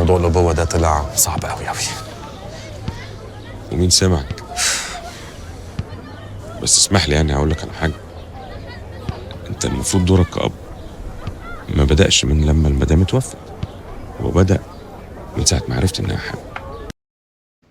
موضوع الأبوة ده طلع صعب قوي قوي. ومين سمعك؟ بس اسمح لي يعني هقول لك على حاجه. انت المفروض دورك كأب ما بدأش من لما المدام اتوفت، هو بدأ من ساعه ما عرفت انها حامل.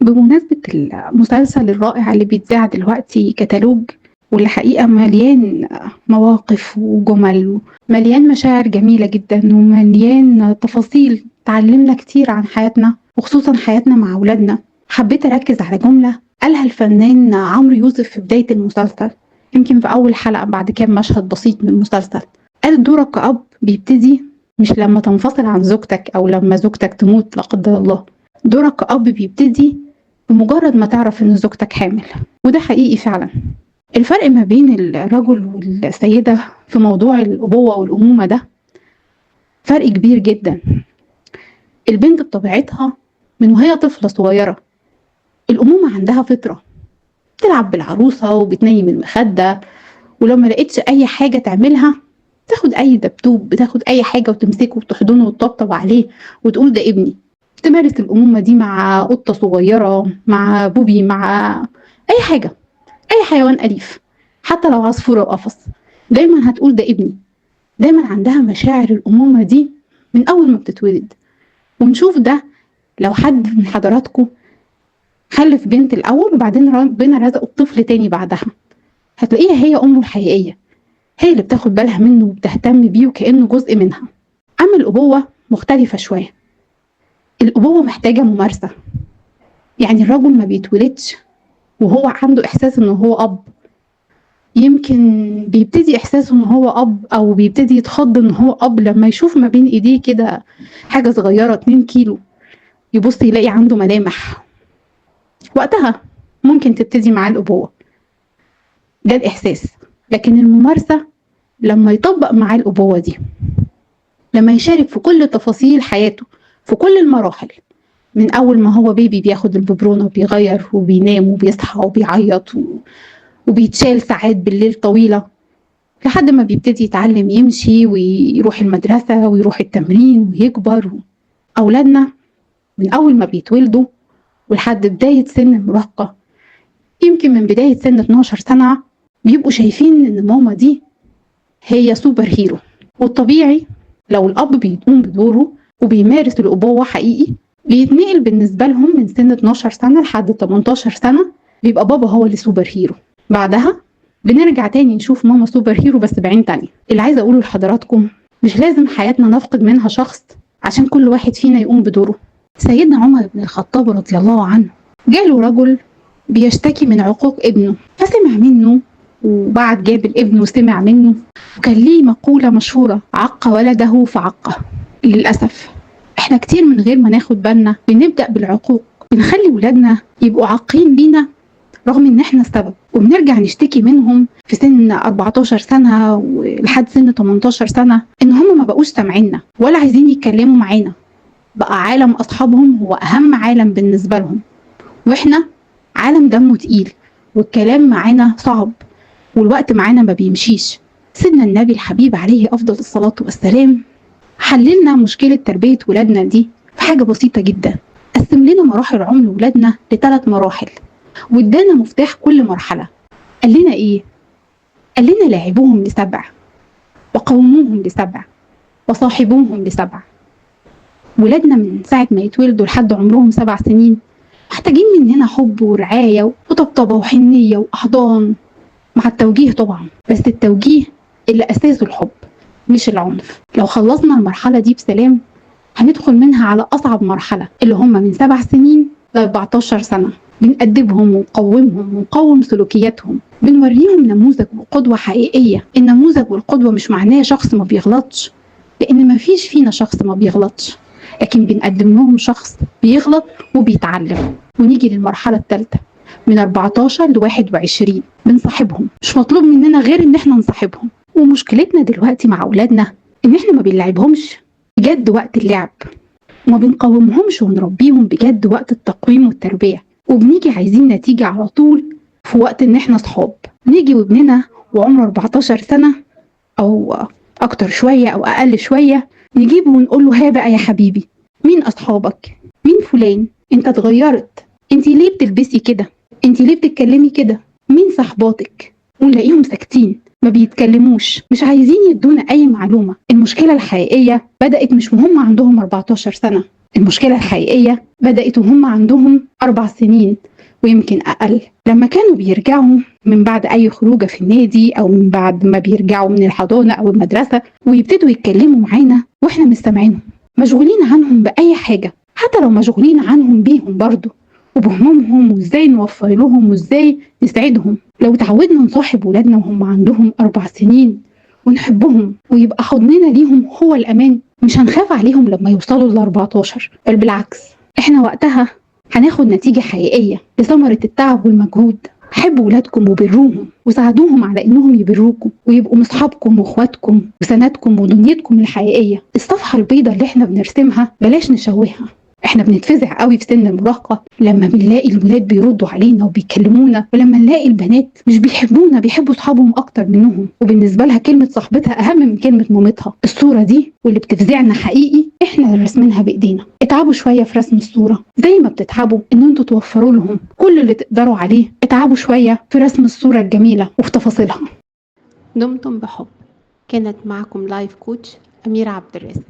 بمناسبة المسلسل الرائع اللي بيتذاع دلوقتي كتالوج، واللي حقيقة مليان مواقف وجمل، مليان مشاعر جميلة جدا، ومليان تفاصيل تعلمنا كتير عن حياتنا وخصوصا حياتنا مع أولادنا، حبيت أركز على جملة قالها الفنان عمرو يوسف في بداية المسلسل، يمكن في أول حلقة بعد كام مشهد بسيط من المسلسل. قال: دورك كأب بيبتدي مش لما تنفصل عن زوجتك أو لما زوجتك تموت لا قدر الله، دورك كأب بيبتدي بمجرد ما تعرف إن زوجتك حامل. وده حقيقي فعلا. الفرق ما بين الرجل والسيدة في موضوع الأبوة والأمومة ده فرق كبير جدا. البنت بطبيعتها من وهي طفلة صغيرة الأمومة عندها فطرة، بتلعب بالعروسة وبتنيم المخدة، ولو ما لقيتش أي حاجة تعملها تاخد أي دبدوب، بتاخد أي حاجة وتمسكه وتحضنه وتطبطب عليه وتقول ده ابني. تمارس الأمومة دي مع قطة صغيرة، مع بوبي، مع أي حاجة، أي حيوان أليف، حتى لو عصفورة وقفص، دايما هتقول ده ابني. دايما عندها مشاعر الأمومة دي من أول ما بتتولد. ونشوف ده لو حد من حضراتكم خلف بنت الأول وبعدين ربنا رزقه بطفل تاني بعدها، هتلاقيها هي أمه الحقيقية، هي اللي بتاخد بالها منه وبتهتم بيه وكأنه جزء منها. أما الأبوة مختلفة شوية. الأبوة محتاجة ممارسة، يعني الرجل ما بيتولدش وهو عنده إحساس إنه هو أب، يمكن بيبتدي إحساسه إنه هو أب أو بيبتدي يتخض إنه هو أب لما يشوف ما بين إيديه كده حاجة صغيرة 2 كيلو، يبص يلاقي عنده ملامح، وقتها ممكن تبتدي معاه الأبوة. ده الإحساس. لكن الممارسة لما يطبق معاه الأبوة دي، لما يشارك في كل تفاصيل حياته في كل المراحل، من أول ما هو بيبي بياخد الببرونة وبيغير وبينام وبيصحى وبيعيط وبيتشال ساعات بالليل طويلة، لحد ما بيبتدي يتعلم يمشي ويروح المدرسة ويروح التمرين ويكبر. أولادنا من أول ما بيتولدوا ولحد بداية سن المراهقة، يمكن من بداية سن 12 سنة، بيبقوا شايفين إن ماما دي هي سوبر هيرو. والطبيعي لو الأب بيقوم بدوره وبيمارس الأبوة حقيقي، بيتنقل بالنسبة لهم من سن 12 سنة لحد 18 سنة بيبقى بابا هو اللي سوبر هيرو. بعدها بنرجع تاني نشوف ماما سوبر هيرو بس بعين تانية. اللي عايزة أقوله لحضراتكم، مش لازم حياتنا نفقد منها شخص عشان كل واحد فينا يقوم بدوره. سيدنا عمر بن الخطاب رضي الله عنه جاله رجل بيشتكي من عقوق ابنه، فسمع منه وبعد جاب الابن وسمع منه، وكان ليه مقولة مشهورة: عق ولده فعقه. للأسف احنا كتير من غير ما ناخد بالنا بنبدأ بالعقوق، بنخلي ولادنا يبقوا عاقين بينا رغم ان احنا السبب، وبنرجع نشتكي منهم في سن 14 سنة ولحد سن 18 سنة ان هم ما بقوش سامعيننا ولا عايزين يتكلموا معانا. بقى عالم اصحابهم هو اهم عالم بالنسبة لهم، واحنا عالم دمه تقيل والكلام معانا صعب والوقت معانا ما بيمشيش. سيدنا النبي الحبيب عليه افضل الصلاة والسلام حللنا مشكلة تربية ولادنا دي في حاجة بسيطة جدا. قسم لنا مراحل عمر ولادنا ل3 مراحل، وادانا مفتاح كل مرحلة. قال لنا ايه؟ قال لنا لاعبوهم ل7، وقوموهم ل7، وصاحبوهم ل7. ولادنا من ساعة ما يتولدوا لحد عمرهم 7 سنين محتاجين مننا حب ورعاية وطبطبة وحنية وأحضان مع التوجيه طبعا، بس التوجيه اللي أساسه الحب مش العنف. لو خلصنا المرحلة دي بسلام هندخل منها على أصعب مرحلة اللي هم من 7 سنين ل 14 سنة. بنأدبهم ونقومهم ونقوم سلوكياتهم، بنوريهم نموذج وقدوة حقيقية. النموذج والقدوة مش معناه شخص ما بيغلطش، لأن ما فيش فينا شخص ما بيغلطش، لكن بنقدم لهم شخص بيغلط وبيتعلم. ونيجي للمرحلة الثالثة من 14 ل 21، بنصاحبهم، مش مطلوب مننا غير ان احنا نصاحبهم. ومشكلتنا دلوقتي مع اولادنا ان احنا ما بنلعبهمش بجد وقت اللعب، وما بنقومهمش ونربيهم بجد وقت التقويم والتربية، وبنيجي عايزين نتيجة على طول في وقت ان احنا صحاب. نيجي وابننا وعمره 14 سنة او اكتر شوية او اقل شوية، نجيبه ونقول له: ها بقى يا حبيبي، مين أصحابك؟ مين فلان؟ انت اتغيرت، انت ليه بتلبسي كده؟ انت ليه بتتكلمي كده؟ مين صحباتك؟ ونلاقيهم ساكتين، ما بيتكلموش، مش عايزين يدونا أي معلومة. المشكلة الحقيقية بدأت مش وهم عندهم 14 سنة، المشكلة الحقيقية بدأت وهم عندهم 4 سنين ويمكن أقل، لما كانوا بيرجعوا من بعد أي خروجة في النادي أو من بعد ما بيرجعوا من الحضانة أو المدرسة ويبتدوا يتكلموا معانا وإحنا مستمعينهم، مشغولين عنهم بأي حاجة، حتى لو مشغولين عنهم بيهم برضو وبهمومهم وإزاي نوفر لهم وإزاي نسعدهم. لو تعودنا نصاحب ولادنا وهم عندهم 4 سنين ونحبهم ويبقى حضننا ليهم هو الأمان، مش هنخاف عليهم لما يوصلوا ل14، بل بالعكس احنا وقتها هناخد نتيجة حقيقية لثمرة التعب والمجهود. حبوا ولادكم وبروهم وساعدوهم على انهم يبروكم ويبقوا مصحابكم واخواتكم وسندكم ودنيتكم الحقيقية. الصفحة البيضاء اللي احنا بنرسمها بلاش نشوهها. احنا بنتفزع قوي في سن المراهقة لما بنلاقي الولاد بيردوا علينا وبيكلمونا، ولما نلاقي البنات مش بيحبونا، بيحبوا صحابهم اكتر منهم، وبالنسبة لها كلمة صاحبتها اهم من كلمة مامتها. الصورة دي واللي بتفزعنا حقيقي احنا اللي رسمينها بايدينا. اتعبوا شوية في رسم الصورة زي ما بتتعبوا ان انتوا توفروا لهم كل اللي تقدروا عليه. اتعبوا شوية في رسم الصورة الجميلة وفي تفاصيلها. دمتم بحب. كانت معكم لايف كوتش أميرة عبد الرازق.